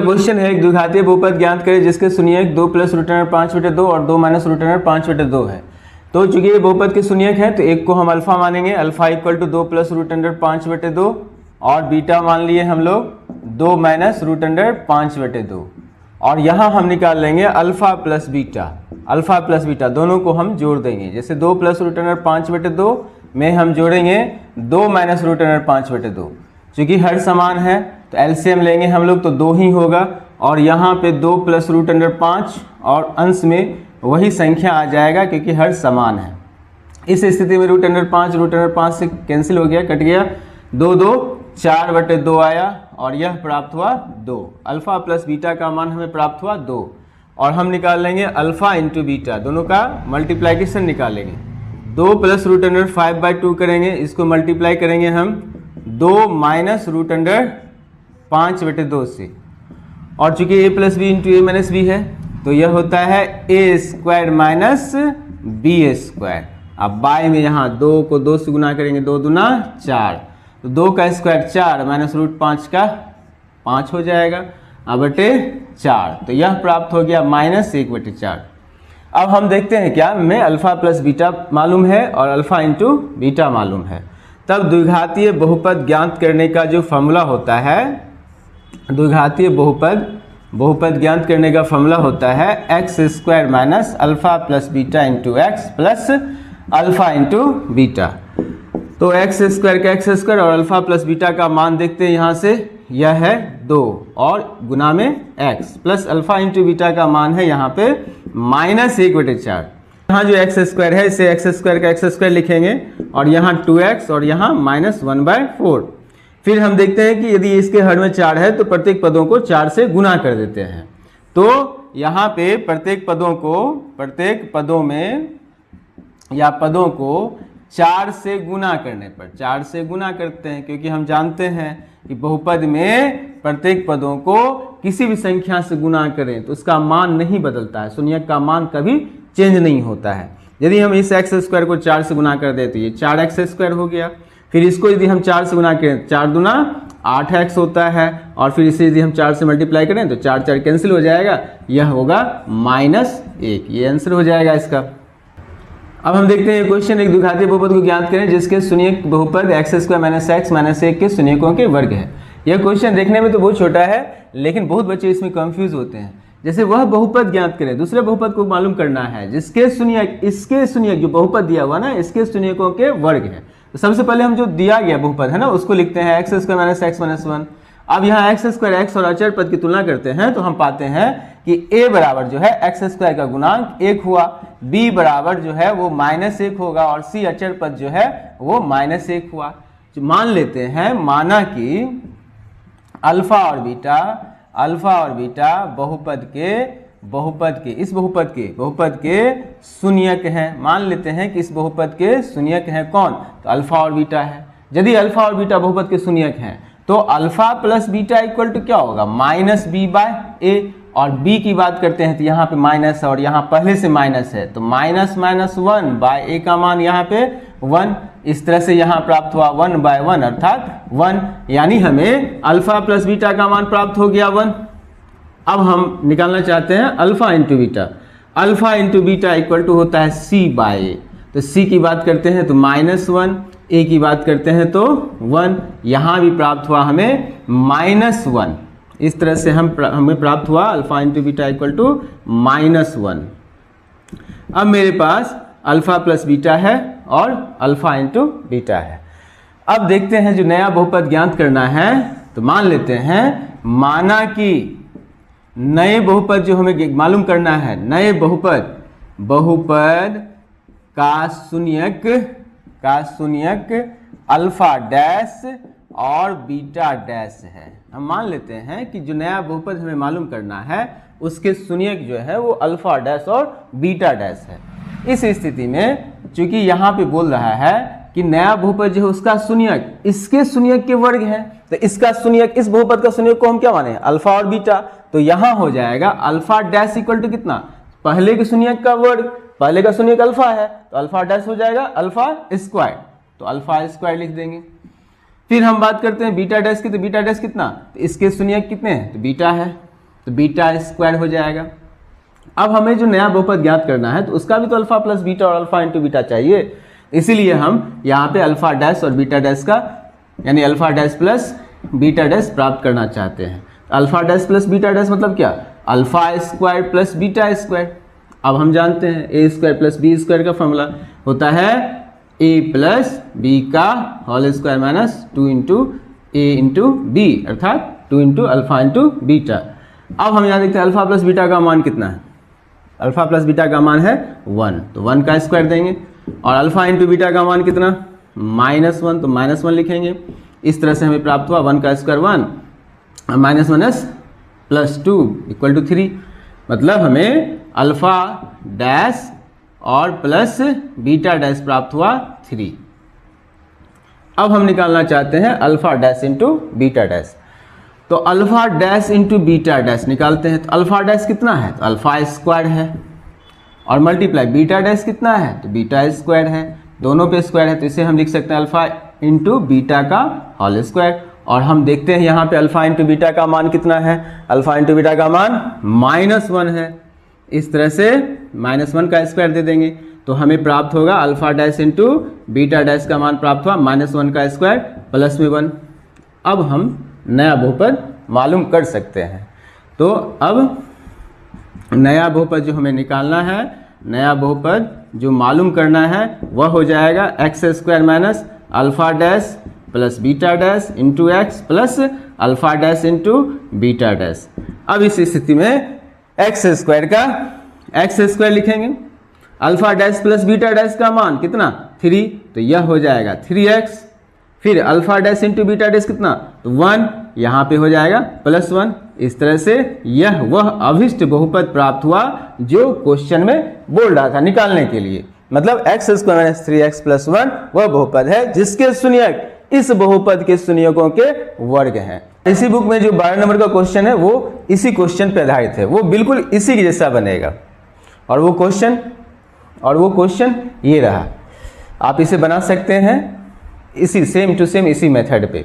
Question है, एक द्विघातीय बहुपद ज्ञात करें जिसके शून्यक 2 प्लस रूट अंडर 5/2 और 2 माइनस रूट अंडर 5/2 है। तो चूंकि ये बहुपद के शून्यक है तो एक को हम अल्फा मानेंगे, alpha equal to 2 plus root under 5/2 और बीटा मान लिए हम लोग 2 माइनस रूट अंडर 5/2 और यहाँ हम निकाल लेंगे alpha plus beta. Alpha plus beta दोनों को हम जोड़ देंगे, जैसे 2 प्लस रूट अंडर 5/2 में हम जोड़ेंगे 2 माइनस रूट अंडर 5/2। चूंकि हर समान है तो एलसीएम लेंगे हम लोग तो 2 ही होगा और यहाँ पे 2 प्लस रूट अंडर 5 और अंश में वही संख्या आ जाएगा क्योंकि हर समान है। इस स्थिति में रूट अंडर 5 से कैंसिल हो गया, कट गया, 2 2 4/2 आया और यह प्राप्त हुआ 2। अल्फा प्लस बीटा का मान हमें प्राप्त हुआ 2 और हम निकाल लेंगे अल्फा इंटू बीटा, दोनों का मल्टीप्लाइकेशन निकालेंगे। 2 प्लस रूट अंडर 5/2 करेंगे, इसको मल्टीप्लाई करेंगे हम 2 माइनस रूट अंडर 5/2 से और चूंकि a plus B into A minus B है तो यह होता है a square minus B square. अब बाय में यहाँ 2 को 2 से गुना करेंगे, 2 दूना 4, तो 2 का स्क्वायर 4 माइनस रूट 5 का 5 हो जाएगा बटे 4, तो यह प्राप्त हो गया -1/4। अब हम देखते हैं क्या हमें अल्फा प्लस बीटा मालूम है और अल्फा इंटू बीटा मालूम है। तब द्विघातीय बहुपद ज्ञात करने का जो फॉर्मूला होता है, द्विघातीय बहुपद ज्ञात करने का फॉर्मूला होता है x square minus alpha plus beta into x plus alpha into beta. तो एक्स स्क्वायर का एक्स स्क्वायर और अल्फा प्लस बीटा का मान देखते हैं यहाँ से, यह है 2 और गुना में x plus alpha into beta का मान है यहाँ पे -1/4। यहाँ जो एक्स स्क्वायर है इसे एक्स स्क्वायर का एक्स स्क्वायर लिखेंगे और यहाँ 2x और यहाँ -1/4। फिर हम देखते हैं कि यदि इसके हर में 4 है तो प्रत्येक पदों को 4 से गुना कर देते हैं। तो यहाँ पे प्रत्येक पदों में या पदों को 4 से गुना करने पर 4 से गुना करते हैं, क्योंकि हम जानते हैं कि बहुपद में प्रत्येक पदों को किसी भी संख्या से गुना करें तो उसका मान नहीं बदलता है, शून्यक का मान कभी चेंज नहीं होता है। यदि हम इस एक्स स्क्वायर को 4 से गुना कर दें तो ये 4x स्क्वायर हो गया। फिर इसको यदि हम 4 से गुना करें 4 दूना 8x होता है और फिर इसे यदि हम 4 से मल्टीप्लाई करें तो 4 4 कैंसिल हो जाएगा, यह होगा -1, ये आंसर हो जाएगा इसका। अब हम देखते हैं क्वेश्चन, एक द्विघातीय बहुपद को ज्ञात करें जिसके शून्यक बहुपद x square minus x minus 1 के शून्यकों के वर्ग है। यह क्वेश्चन देखने में तो बहुत छोटा है लेकिन बहुत बच्चे इसमें कंफ्यूज होते हैं। जैसे वह बहुपद ज्ञात करें, दूसरे बहुपद को मालूम करना है जिसके शून्यक, इसके शून्यक जो बहुपद दिया हुआ ना इसके शून्यकों के वर्ग है। तो सबसे पहले हम जो दिया गया बहुपद है ना उसको लिखते हैं x square minus x minus 1। अब यहाँ x स्क्वायर x और अचर पद की तुलना करते हैं तो हम पाते हैं कि a बराबर जो है x स्क्वायर का गुणांक 1 हुआ, b बराबर जो है वो -1 होगा और c अचर पद जो है वो -1 हुआ। मान लेते हैं, माना कि अल्फा और बीटा बहुपद के शून्यक हैं। मान लेते हैं कि इस बहुपद के शून्यक हैं कौन, तो अल्फा और बीटा है। यदि अल्फा और बीटा बहुपद के शून्यक हैं तो alpha plus beta equal to क्या होगा, -b/a। और b की बात करते हैं तो यहाँ पे माइनस है और यहाँ पहले से माइनस है तो -1/a का मान यहाँ पे 1। इस तरह से यहाँ प्राप्त हुआ 1/1 अर्थात 1, यानी हमें अल्फा प्लस बीटा का मान प्राप्त हो गया 1। अब हम निकालना चाहते हैं alpha into beta. Alpha into beta equal to होता है c/a। तो c की बात करते हैं तो -1, a की बात करते हैं तो 1, यहाँ भी प्राप्त हुआ हमें -1। इस तरह से हमें प्राप्त हुआ alpha into beta equal to -1। अब मेरे पास अल्फा प्लस बीटा है और अल्फा इंटू बीटा है। अब देखते हैं जो नया बहुपद ज्ञात करना है तो मान लेते हैं, माना कि नए बहुपद जो हमें मालूम करना है, नए बहुपद का शून्यक अल्फा डैश और बीटा डैश है। हम मान लेते हैं कि जो नया बहुपद हमें मालूम करना है उसके शून्यक जो है वो अल्फा डैश और बीटा डैश है। इस स्थिति में चूंकि यहाँ पे बोल रहा है कि नया बहुपद जो है उसका शून्यक इसके शून्यक के वर्ग है, तो इसका शून्यक, इस बहुपद का शून्यक को हम क्या माने, अल्फा और बीटा। तो यहाँ हो जाएगा अल्फा डैश इक्वल टू कितना, पहले के शून्यक का वर्ग, पहले का शून्यक अल्फा है तो अल्फा डैश हो जाएगा अल्फा स्क्वायर, तो अल्फा स्क्वायर लिख देंगे। फिर हम बात करते हैं बीटा डैश की, तो बीटा डैश कितना, तो इसके शून्यक कितने हैं, तो बीटा है तो बीटा स्क्वायर हो जाएगा। अब हमें जो नया बहुपद ज्ञात करना है तो उसका भी तो अल्फा प्लस बीटा और अल्फा इंटू बीटा चाहिए, इसीलिए हम यहाँ पे अल्फा डैश और बीटा डैश का यानी alpha dash plus beta dash प्राप्त करना चाहते हैं। Alpha dash plus beta dash मतलब क्या, alpha square plus beta square. अब हम जानते हैं ए स्क्वायर प्लस बी स्क्वायर का फॉर्मूला होता है ए प्लस बी का होल स्क्वायर माइनस 2 इंटू ए इंटू बी, अर्थात 2 इंटू अल्फा इंटू बीटा। अब हम यहाँ देखते हैं अल्फा प्लस बीटा का मान कितना है, अल्फा प्लस बीटा का मान है 1, तो 1 का स्क्वायर देंगे। और अल्फा इंटू बीटा का मान कितना, -1, तो -1 लिखेंगे। इस तरह से हमें प्राप्त हुआ 1 का स्क्वायर 1 -1 प्लस 2 इक्वल टू 3। मतलब हमें अल्फा डैश और प्लस बीटा डैश प्राप्त हुआ 3। अब हम निकालना चाहते हैं alpha dash into beta dash, तो alpha dash into beta dash निकालते हैं। तो अल्फा डैश कितना है, तो अल्फा स्क्वायर है, और मल्टीप्लाई बीटा डैश कितना है, तो बीटा स्क्वायर है, दोनों पे स्क्वायर है, तो इसे हम लिख सकते हैं अल्फा इंटू बीटा का होल स्क्वायर। और हम देखते हैं यहाँ पे अल्फा इंटू बीटा का मान कितना है, अल्फा इंटू बीटा का मान -1 है। इस तरह से -1 का स्क्वायर दे देंगे तो हमें प्राप्त होगा alpha dash into beta dash का मान प्राप्त हुआ -1 का स्क्वायर प्लस में 1। अब हम नया बहुपद मालूम कर सकते हैं। तो अब नया बहुपद जो हमें निकालना है, नया बहुपद जो मालूम करना है वह हो जाएगा x square minus alpha dash plus beta dash into x plus alpha dash into beta dash. अब इस स्थिति में एक्स स्क्वायर लिखेंगे, alpha dash plus beta dash का मान कितना 3, तो यह हो जाएगा 3x। फिर alpha dash into beta dash कितना, तो 1, यहाँ पे हो जाएगा +1। इस तरह से यह वह अभिष्ट बहुपद प्राप्त हुआ जो क्वेश्चन में बोल रहा था निकालने के लिए। मतलब x square minus 3x plus 1 वह बहुपद है जिसके शून्यक इस बहुपद के शून्यकों के वर्ग हैं। इसी बुक में जो 12 नंबर का क्वेश्चन है वो इसी क्वेश्चन पर आधारित है, वो बिल्कुल इसी के जैसा बनेगा। और वो क्वेश्चन ये रहा, आप इसे बना सकते हैं इसी सेम टू सेम इसी मेथड पे।